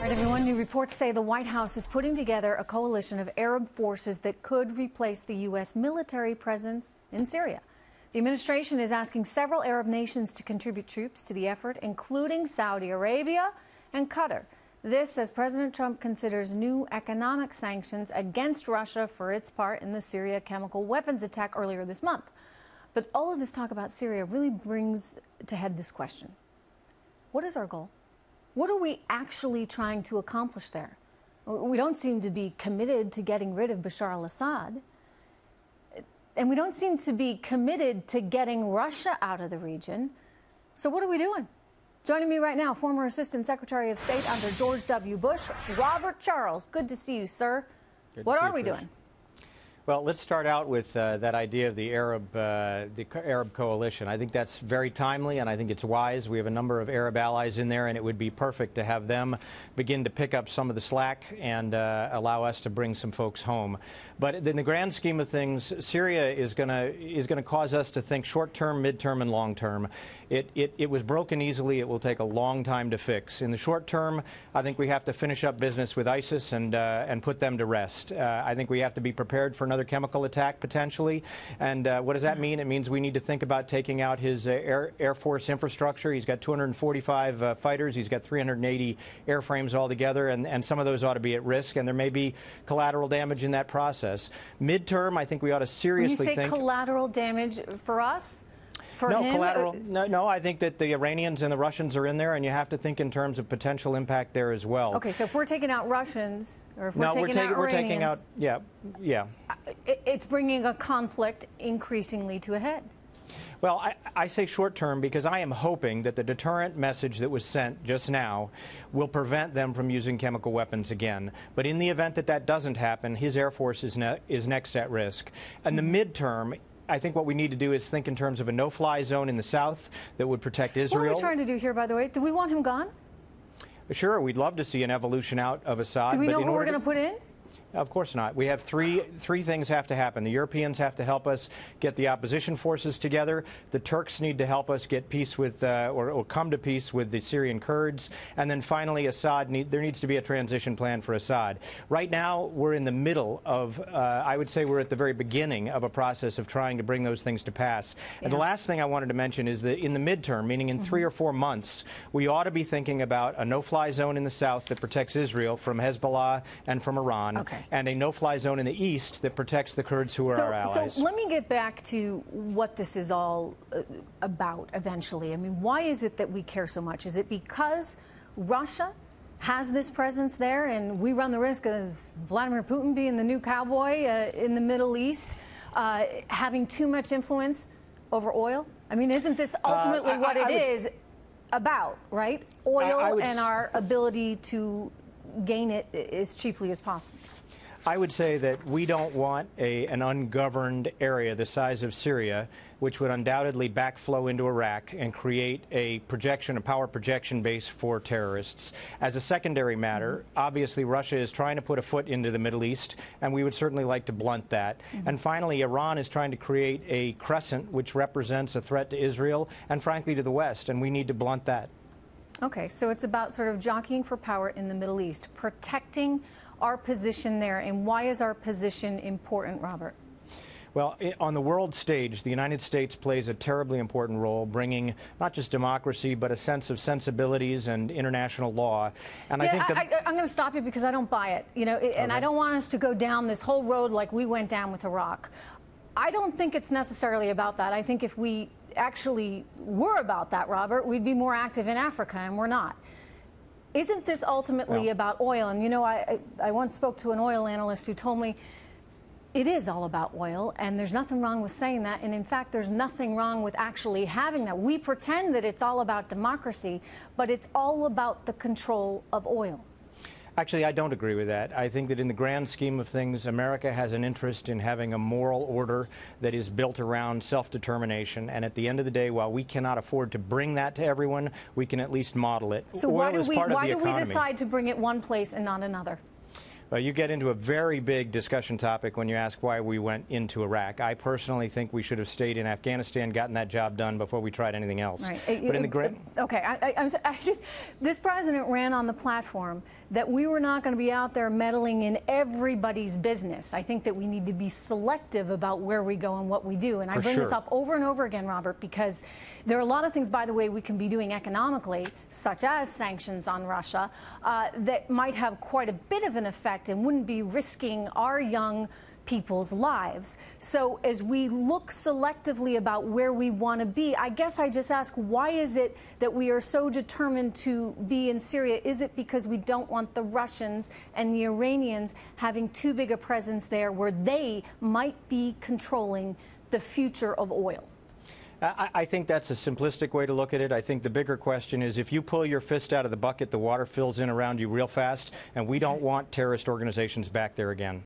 All right, everyone, new reports say the White House is putting together a coalition of Arab forces that could replace the U.S. military presence in Syria. The administration is asking several Arab nations to contribute troops to the effort, including Saudi Arabia and Qatar. This as President Trump considers new economic sanctions against Russia for its part in the Syria chemical weapons attack earlier this month. But all of this talk about Syria really brings to head this question. What is our goal? What are we actually trying to accomplish there? We don't seem to be committed to getting rid of Bashar al-Assad. And we don't seem to be committed to getting Russia out of the region. So what are we doing? Joining me right now, former Assistant Secretary of State under George W. Bush, Robert Charles. Good to see you, sir. What are we doing? Well, let's start out with that idea of the Arab coalition. I think that's very timely, and I think it's wise. We have a number of Arab allies in there, and it would be perfect to have them begin to pick up some of the slack and allow us to bring some folks home. But in the grand scheme of things, Syria is going to cause us to think short-term, mid-term, and long-term. It was broken easily. It will take a long time to fix. In the short term, I think we have to finish up business with ISIS and put them to rest. I think we have to be prepared for another chemical attack potentially. And what does that mean? It means we need to think about taking out his Air Force infrastructure. He's got 245 fighters. He's got 380 airframes altogether, and some of those ought to be at risk, and there may be collateral damage in that process. Midterm, I think we ought to seriously think... When you say collateral damage for us? For no, him? Collateral. No, I think that the Iranians and the Russians are in there, and you have to think in terms of potential impact there as well. Okay, so if we're taking out Russians, or if we're taking out Iranians, we're taking out, yeah. It's bringing a conflict increasingly to a head. Well, I say short term because I am hoping that the deterrent message that was sent just now will prevent them from using chemical weapons again. But in the event that that doesn't happen, his Air Force is next at risk. In the midterm, I think what we need to do is think in terms of a no-fly zone in the south that would protect Israel. What are we trying to do here, by the way? Do we want him gone? Sure, we'd love to see an evolution out of Assad. Do we know who we're going to put in? Of course not. We have three things have to happen. The Europeans have to help us get the opposition forces together. The Turks need to help us get peace with, or come to peace with the Syrian Kurds. And then finally, there needs to be a transition plan for Assad. Right now, we're in the middle of, I would say we're at the very beginning of a process of trying to bring those things to pass. And the last thing I wanted to mention is that in the midterm, meaning in 3 or 4 months, we ought to be thinking about a no-fly zone in the south that protects Israel from Hezbollah and from Iran. Okay. And a no-fly zone in the east that protects the Kurds who are our allies. So let me get back to what this is all about eventually. I mean, why is it that we care so much? Is it because Russia has this presence there and we run the risk of Vladimir Putin being the new cowboy in the Middle East, having too much influence over oil? I mean, isn't this ultimately what it is about, right? Oil and our ability to gain it as cheaply as possible. I would say that we don't want an ungoverned area the size of Syria, which would undoubtedly backflow into Iraq and create a power projection base for terrorists. As a secondary matter, obviously Russia is trying to put a foot into the Middle East, and we would certainly like to blunt that. And finally, Iran is trying to create a crescent which represents a threat to Israel and, frankly, to the West, and we need to blunt that. Okay, so it's about sort of jockeying for power in the Middle East, protecting our position there. And why is our position important, Robert? Well, on the world stage, the United States plays a terribly important role, bringing not just democracy, but a sense of sensibilities and international law. And I think that I'm going to stop you because I don't buy it. You know, and I don't want us to go down this whole road like we went down with Iraq. I don't think it's necessarily about that. I think if we actually were about that, Robert, we'd be more active in Africa, and we're not. Isn't this ultimately about oil? And, you know, I once spoke to an oil analyst who told me it is all about oil, and there's nothing wrong with saying that. And, in fact, there's nothing wrong with actually having that. We pretend that it's all about democracy, but it's all about the control of oil. Actually, I don't agree with that. I think that in the grand scheme of things, America has an interest in having a moral order that is built around self-determination. And at the end of the day, while we cannot afford to bring that to everyone, we can at least model it. So why do we decide to bring it one place and not another? Well, you get into a very big discussion topic when you ask why we went into Iraq. I personally think we should have stayed in Afghanistan, gotten that job done before we tried anything else. Right. But in the grand... Okay, this president ran on the platform that we were not going to be out there meddling in everybody's business. I think that we need to be selective about where we go and what we do. And I bring this up over and over again, Robert, because there are a lot of things, by the way, we can be doing economically, such as sanctions on Russia, that might have quite a bit of an effect and wouldn't be risking our young people's lives. So as we look selectively about where we want to be, I guess I just ask, why is it that we are so determined to be in Syria? Is it because we don't want the Russians and the Iranians having too big a presence there where they might be controlling the future of oil? I think that's a simplistic way to look at it. I think the bigger question is, if you pull your fist out of the bucket, the water fills in around you real fast, and we don't want terrorist organizations back there again.